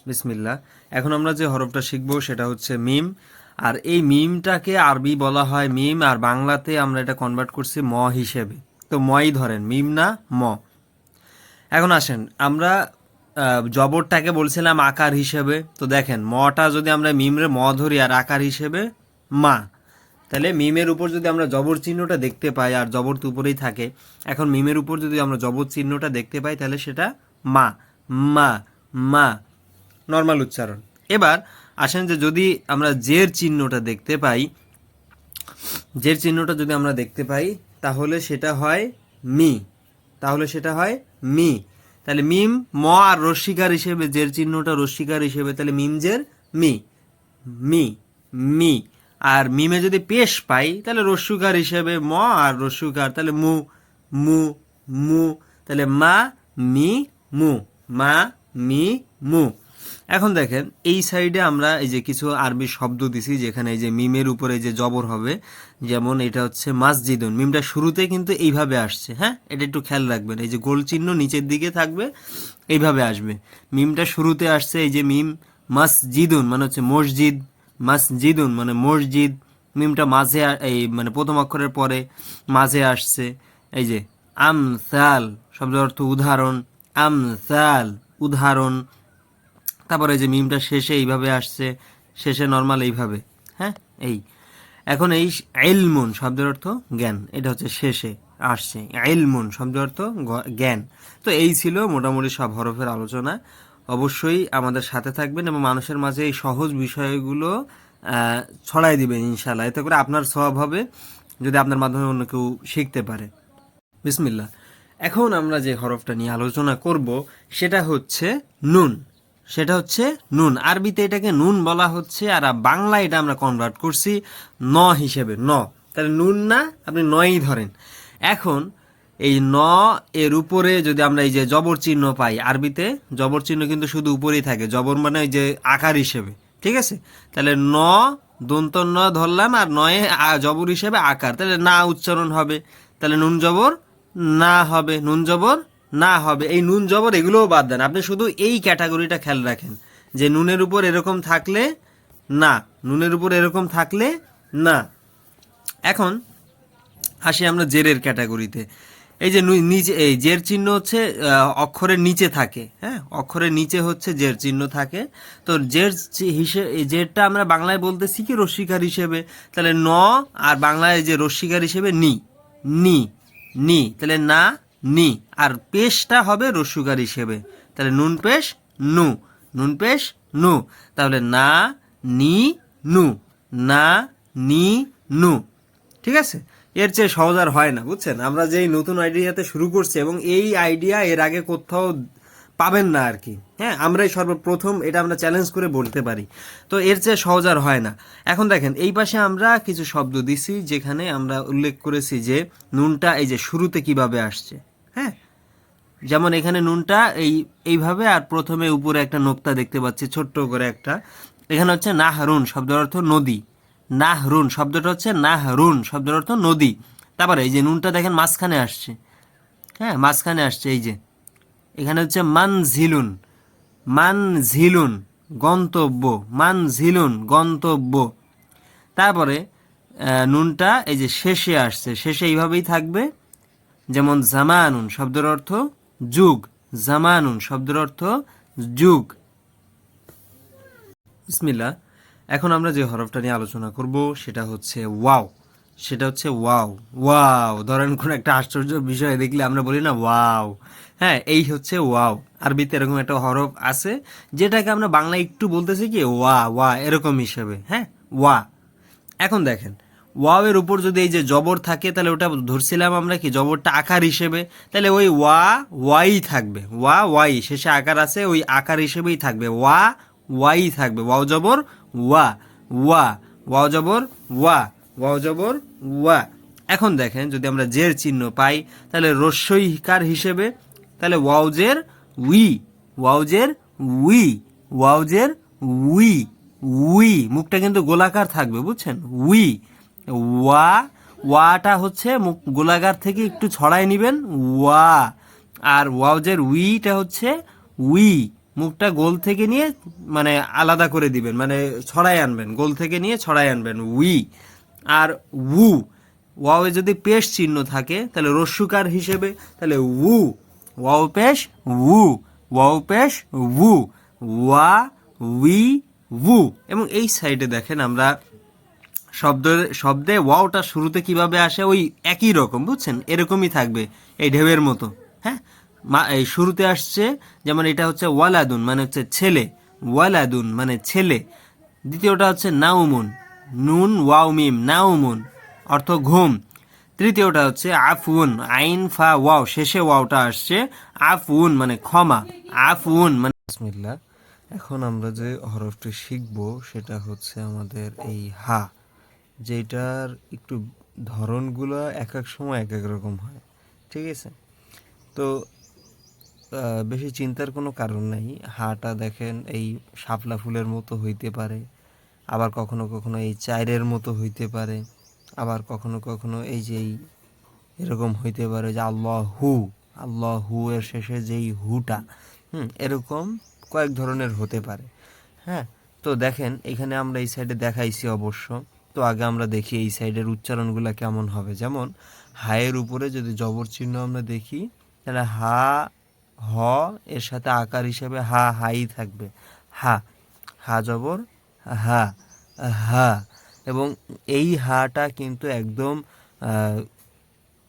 বিসমিল্লাহ। এখন আমরা যে হরফটা শিখবো সেটা হচ্ছে মিম। আর এই মিমটাকে আরবি বলা হয় মিম, আর বাংলাতে আমরা এটা কনভার্ট করছি ম হিসেবে। তো মই ধরেন, মিম না ম। এখন আসেন, আমরা জবরটাকে বলছিলাম আকার হিসেবে। তো দেখেন, মটা যদি আমরা মিমরে ম ধরি আর আকার হিসেবে মা, তাহলে মিমের উপর যদি আমরা জবর চিহ্নটা দেখতে পাই, আর জবর তো উপরেই থাকে, এখন মিমের উপর যদি আমরা জবর চিহ্নটা দেখতে পাই তাহলে সেটা মা, মা, মা, নর্মাল উচ্চারণ। এবার আসেন যে যদি আমরা জের চিহ্নটা দেখতে পাই, জের চিহ্নটা যদি আমরা দেখতে পাই তাহলে সেটা হয় মি, তাহলে সেটা হয় মি। তাহলে মিম ম আর রস্বীকার হিসেবে, জের চিহ্নটা রস্বীকার হিসেবে, তাহলে মিম জের মি, মি, মি। আর মিমে যদি পেশ পাই তাহলে রস্যুকার হিসেবে ম, আর রস্যুকার তাহলে মু, মু, মু। তাহলে মা মি মু, মা মি মু। এখন দেখেন এই সাইডে আমরা এই যে কিছু আরবি শব্দ দিছি, যেখানে এই যে মিমের উপরে যে জবর হবে, যেমন এটা হচ্ছে মাসজিদুন, মিমটা শুরুতে কিন্তু এইভাবে আসছে। হ্যাঁ, এটা একটু খেয়াল রাখবেন, এই যে গোল চিহ্ন নিচের দিকে থাকবে, এইভাবে আসবে। মিমটা শুরুতে আসছে, এই যে মিম মাসজিদুন মানে হচ্ছে মসজিদ, মাসজিদুন মানে মসজিদ। মিমটা মাঝে এই মানে প্রথম অক্ষরের পরে মাঝে আসছে। এই যে আমসাল শব্দের অর্থ উদাহরণ, আমসাল উদাহরণ। তারপরে যে মিমটা শেষে এইভাবে আসছে, শেষে নর্মাল এইভাবে। হ্যাঁ, এই এখন এই ইলমুন শব্দের অর্থ জ্ঞান, এটা হচ্ছে শেষে আসছে। ইলমুন শব্দের অর্থ জ্ঞান। তো এই ছিল মোটামুটি সব হরফের আলোচনা। অবশ্যই আমাদের সাথে থাকবেন এবং মানুষের মাঝে এই সহজ বিষয়গুলো ছড়াই দিবেন ইনশাল্লাহ। এতে করে আপনার সওয়াব হবে যদি আপনার মাধ্যমে অন্য কেউ শিখতে পারে। বিসমিল্লাহ। এখন আমরা যে হরফটা নিয়ে আলোচনা করব সেটা হচ্ছে নুন, সেটা হচ্ছে নুন। আরবিতে এটাকে নুন বলা হচ্ছে, আর বাংলা এটা আমরা কনভার্ট করছি ন হিসেবে, ন। তাহলে নুন না, আপনি নই ধরেন। এখন এই ন এর উপরে যদি আমরা এই যে জবর চিহ্ন পাই, আরবিতে জবর চিহ্ন কিন্তু শুধু উপরেই থাকে, জবর মানে এই যে আকার হিসেবে, ঠিক আছে? তাহলে ন দন্ত ন ধরলাম, আর নয়ে জবর হিসেবে আকার, তাহলে না উচ্চারণ হবে। তাহলে নুন জবর না হবে, নুন জবর না হবে। এই নুন জবর এগুলোও বাদ দেন, আপনি শুধু এই ক্যাটাগরিটা খেয়াল রাখেন যে নুনের উপর এরকম থাকলে না, নুনের উপর এরকম থাকলে না। এখন আসি আমরা জেরের ক্যাটাগরিতে। এই যে নিচে এই জের চিহ্ন হচ্ছে অক্ষরের নিচে থাকে। হ্যাঁ, অক্ষরের নিচে হচ্ছে জের চিহ্ন থাকে। তো জের হিসেবে জেরটা আমরা বাংলায় বলতেছি কি রস্বীকার হিসেবে, তাহলে ন, আর বাংলায় যে রস্বীকার হিসেবে নি, নি, নি। তাহলে না নি, আর পেশটা হবে রস্যুকার হিসেবে, তাহলে নুন পেশ নু, নুন পেশ নু। তাহলে না নি নু, না নি নু। ঠিক আছে, এর চেয়ে সহজ আর হয় না, বুঝছেন? আমরা যেই নতুন আইডিয়াতে শুরু করছি এবং এই আইডিয়া এর আগে কোথাও পাবেন না আর কি। হ্যাঁ, আমরাই সর্বপ্রথম এটা আমরা চ্যালেঞ্জ করে বলতে পারি। তো এর চেয়ে সহজ আর হয় না। এখন দেখেন এই পাশে আমরা কিছু শব্দ দিছি, যেখানে আমরা উল্লেখ করেছি যে নুনটা এই যে শুরুতে কিভাবে আসছে। হ্যাঁ, যেমন এখানে নুনটা এইভাবে, আর প্রথমে উপরে একটা নোক্তা দেখতে পাচ্ছি ছোট্ট করে একটা। এখানে হচ্ছে নাহরুন শব্দের অর্থ নদী, নাহরুন শব্দটা হচ্ছে নাহরুন শব্দের অর্থ নদী। তারপরে এই যে নুনটা দেখেন মাঝখানে আসছে। হ্যাঁ, মাঝখানে আসছে, এই যে এখানে হচ্ছে মানঝিলুন, মানঝিলুন গন্তব্য, মানঝিলুন গন্তব্য। তারপরে নুনটা এই যে শেষে আসছে, শেষে এইভাবেই থাকবে। যেমন জামানুন শব্দের অর্থ যুগ, জামানুন শব্দের অর্থ যুগ। বিসমিল্লাহ। এখন আমরা যে হরফটা নিয়ে আলোচনা করব সেটা হচ্ছে ওয়াও, সেটা হচ্ছে ওয়াও। ওয়াও ধরেন কোন একটা আশ্চর্য বিষয় দেখলে আমরা বলি না ওয়াও। হ্যাঁ, এই হচ্ছে ওয়াও। আরবিতে এরকম একটা হরফ আছে যেটাকে আমরা বাংলায় একটু বলতেছি কি ওয়া, ওয়া এরকম হিসেবে। হ্যাঁ, ওয়া। এখন দেখেন ওয়াও এর উপর যদি এই যে জবর থাকে, তাহলে ওটা ধরছিলাম আমরা কি জবরটা আকার হিসেবে, তাহলে ওই ওয়া ওয়াই থাকবে, ওয়া ওয়াই, শেষে আকার আছে ওই আকার হিসেবেই থাকবে, ওয়া ওয়াই থাকবে। ওয়াও জবর ওয়া, ওয়া, ওয়াও জবর ওয়া, ওয়াও জবর ওয়া। এখন দেখেন যদি আমরা জের চিহ্ন পাই তাহলে রস্যইকার হিসেবে, তাহলে ওয়াউজের উই, ওয়াউজের উই, ওয়াউজের উই, উই। মুখটা কিন্তু গোলাকার থাকবে, বুঝছেন? উই, ওয়া, ওয়াটা হচ্ছে মুখ গোলাকার থেকে একটু ছড়াই নেবেন, ওয়া। আর ওয়াউজের উইটা হচ্ছে উই, মুখটা গোল থেকে নিয়ে মানে আলাদা করে দিবেন, মানে ছড়াই আনবেন, গোল থেকে নিয়ে ছড়াই আনবেন, উই। আর উ, ওয়াওয়ে যদি পেশ চিহ্ন থাকে তাহলে রস্যুকার হিসেবে, তাহলে উ, ওয়াও পেশ উ, ওয়াও পেশ উ, ওয়া, উই, উ। এবং এই সাইডে দেখেন আমরা শব্দে ওয়াওটা শুরুতে কিভাবে আসে, ওই একই রকম, বুঝছেন, এরকমই থাকবে, এই ঢেউয়ের মতো। হ্যাঁ, এই শুরুতে আসছে, যেমন এটা হচ্ছে ওয়ালাদুন মানে হচ্ছে ছেলে, ওয়ালাদুন মানে ছেলে। দ্বিতীয়টা হচ্ছে নাউমুন, নুন ওয়াও মিম, নাউমুন অর্থ ঘুম। তৃতীয়টা হচ্ছে আফউন, আইন ফা ওয়াও, শেষে ওয়াওটা আসছে, আফউন মানে ক্ষমা, আফউন মানে বিসমিল্লাহ। এখন আমরা যে হরফটি শিখব সেটা হচ্ছে আমাদের এই হা, যেটার একটু ধরনগুলো এক এক সময় এক এক রকম হয়, ঠিক আছে? তো বেশি চিন্তার কোনো কারণ নাই। হাটা দেখেন এই শাপলা ফুলের মতো হইতে পারে, আবার কখনো কখনো এই চাইরের মতো হইতে পারে, আবার কখনো কখনো এই যে এরকম হইতে পারে যে আল্লাহ হু, আল্লাহ হু এর শেষে যেই হুটা, এরকম কয়েক ধরনের হতে পারে। হ্যাঁ, তো দেখেন এখানে আমরা এই সাইডে দেখাইছি অবশ্য। তো আগে আমরা দেখি এই সাইডের উচ্চারণগুলো কেমন হবে। যেমন হায়ের উপরে যদি জবর চিহ্ন আমরা দেখি, তাহলে হা, হ এর সাথে আকার হিসেবে হা, হাই থাকবে, হা, হা জবর হা, হা। এবং এই হাটা কিন্তু একদম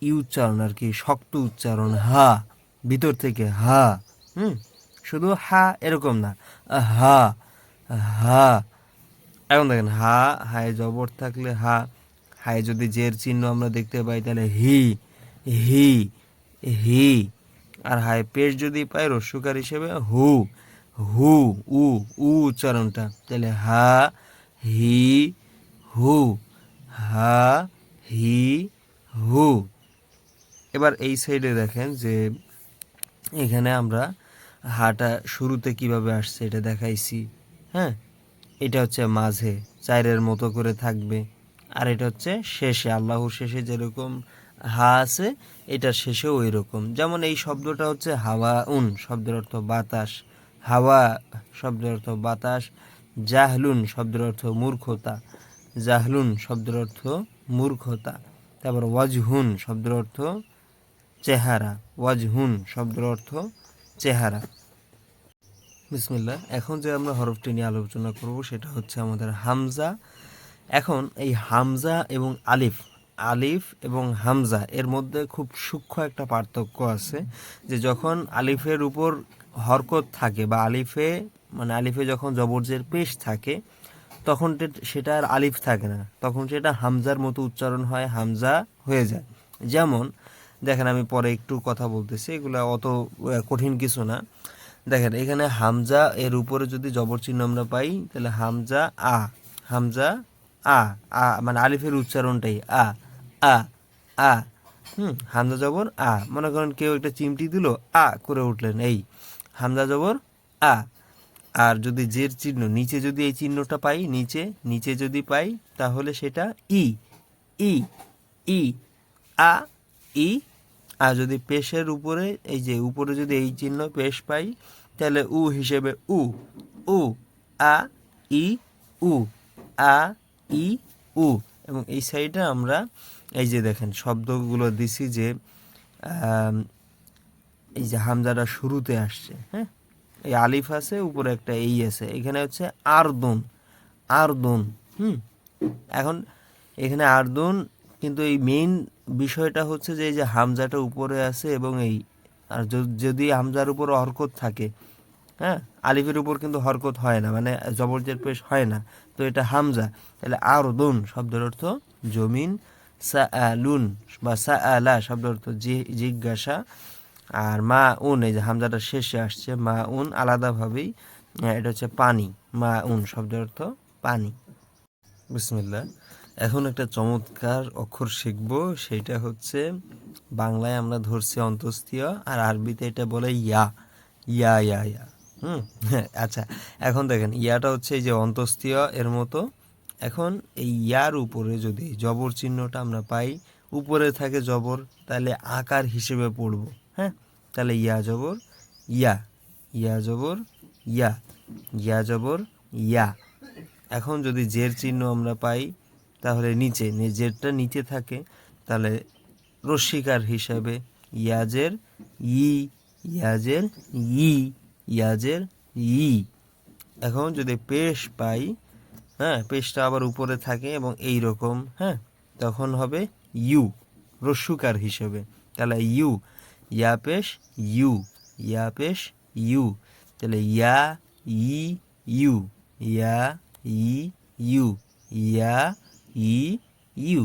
উচ্চারণ আর কি, শক্ত উচ্চারণ, হা, ভিতর থেকে হা, শুধু হা এরকম না, হা, হা। এখন দেখেন হা, হায় জবর থাকলে হা, হায় যদি জের চিহ্ন আমরা দেখতে পাই তাহলে হি, হি, হি। আর হায় পেশ যদি পাই রস্যকার হিসেবে হু, হু, উ, উ উচ্চারণটা, তাহলে হা, হি, হু, হা, হি, হু। এবার এই সাইডে দেখেন যে এখানে আমরা হাটা শুরুতে কিভাবে আসছে এটা দেখাইছি। হ্যাঁ, এটা হচ্ছে মাঝে চাইরের মতো করে থাকবে, আর এটা হচ্ছে শেষে, আল্লাহর শেষে যেরকম হা আছে এটার শেষেও ওই রকম। যেমন এই শব্দটা হচ্ছে হাওয়া উন, শব্দের অর্থ বাতাস, হাওয়া শব্দের অর্থ বাতাস। জাহলুন শব্দের অর্থ মূর্খতা, জাহলুন শব্দের অর্থ মূর্খতা। তারপর ওয়াজহুন শব্দের অর্থ চেহারা, ওয়াজহুন শব্দের অর্থ চেহারা। বিসমিল্লাহ। এখন যে আমরা হরফটি নিয়ে আলোচনা করব সেটা হচ্ছে আমাদের হামজা। এখন এই হামজা এবং আলিফ, আলিফ এবং হামজা এর মধ্যে খুব সূক্ষ্ম একটা পার্থক্য আছে, যে যখন আলিফের উপর হরকত থাকে বা আলিফে মানে আলিফে যখন জবরজের পেশ থাকে তখন সেটা আর আলিফ থাকে না, তখন সেটা হামজার মতো উচ্চারণ হয়, হামজা হয়ে যায়। যেমন দেখেন আমি পরে একটু কথা বলতেছি, এগুলো অত কঠিন কিছু না। দেখেন এখানে হামজা এর উপরে যদি জবর চিহ্ন আমরা পাই তাহলে হামজা আ, হামজা আ, আ মানে আলিফের উচ্চারণটাই আ, আ, আ। হামজা জবর আ, মনে করেন কেউ একটা চিমটি দিল, আ করে উঠলেন, এই হামজা জবর আ। আর যদি জের চিহ্ন নিচে যদি এই চিহ্নটা পাই, নিচে নিচে যদি পাই তাহলে সেটা ই, ই, ই, আ, ই। আর যদি পেশের উপরে এই যে উপরে যদি এই চিহ্ন পেশ পাই তাহলে উ হিসেবে উ, উ, আ, ই, উ, আ, ই, উ। এবং এই সাইডে আমরা এই যে দেখেন শব্দগুলো দিছি যে এই যে হামজাটা শুরুতে আসছে, হ্যাঁ, এই আলিফ আছে উপরে একটা এই আছে, এখানে হচ্ছে আরদুন, আরদুন। এখন এখানে আরদুন, কিন্তু এই মেইন বিষয়টা হচ্ছে যে এই যে হামজাটা উপরে আছে এবং এই আর যদি হামজার উপর হরকত থাকে, হ্যাঁ, আলিফের উপর কিন্তু হরকত হয় না, মানে জবরজের পেশ হয় না, তো এটা হামজা, তাহলে আরদুন শব্দের অর্থ জমিন, সাআলুন বা সাআলা শব্দের অর্থ জিজ্ঞাসা। আর মা উন, এই যে হামজাটা শেষে আসছে মা উন, আলাদাভাবেই এটা হচ্ছে পানি, মা উন শব্দের অর্থ পানি। বিসমিল্লাহ। এখন একটা চমৎকার অক্ষর শিখব, সেটা হচ্ছে বাংলায় আমরা ধরছি অন্তস্তীয়, আর আরবিতে এটা বলে ইয়া, ইয়া, ইয়া, ইয়া। আচ্ছা, এখন দেখেন ইয়াটা হচ্ছে এই যে অন্তস্তীয় এর মতো। এখন এই ইয়ার উপরে যদি জবর চিহ্নটা আমরা পাই, উপরে থাকে জবর, তাহলে আকার হিসেবে পড়ব। হ্যাঁ, তাহলে ইয়া জবর ইয়া, ইয়া জবর ইয়া, ইয়া জবর ইয়া। এখন যদি জের চিহ্ন আমরা পাই তাহলে নিচে, জেরটা নিচে থাকে, তাহলে রস্বীকার হিসাবে ইয়াজের ই, ইয়াজের ই, ইয়াজের ই। এখন যদি পেশ পাই, হ্যাঁ, পেশটা আবার উপরে থাকে এবং এই রকম, হ্যাঁ, তখন হবে ইউ রস্যুকার হিসেবে। তাহলে ইউ, ইয়া পেশ ইউ, ইয়া পেশ ইউ, তাহলে ইয়া ই ইউ, ইয়া ই ইউ, ইয়া ই ইউ।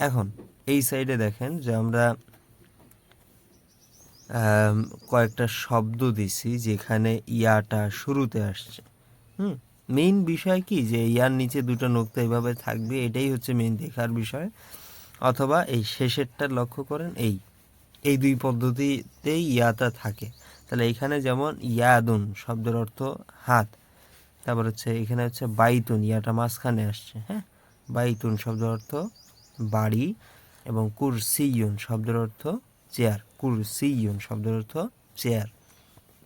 এখন এই সাইডে দেখেন যে আমরা কয়েকটা শব্দ দিছি যেখানে ইয়াটা শুরুতে আসছে। মেইন বিষয় কি যে ইয়ার নিচে দুটো নোক্তা এভাবে থাকবে, এটাই হচ্ছে মেইন দেখার বিষয়। অথবা এই শেষেরটা লক্ষ্য করেন, এই দুই পদ্ধতিতেই ইয়াটা থাকে। তাহলে এখানে যেমন ইয়াদুন শব্দের অর্থ হাত, তারপর হচ্ছে এখানে হচ্ছে বাইতুন, ইয়াটা মাঝখানে আসছে, হ্যাঁ, বাইতুন শব্দের অর্থ বাড়ি, এবং কুরসিয়ুন শব্দের অর্থ চেয়ার, কুরসিয়ুন শব্দের অর্থ চেয়ার।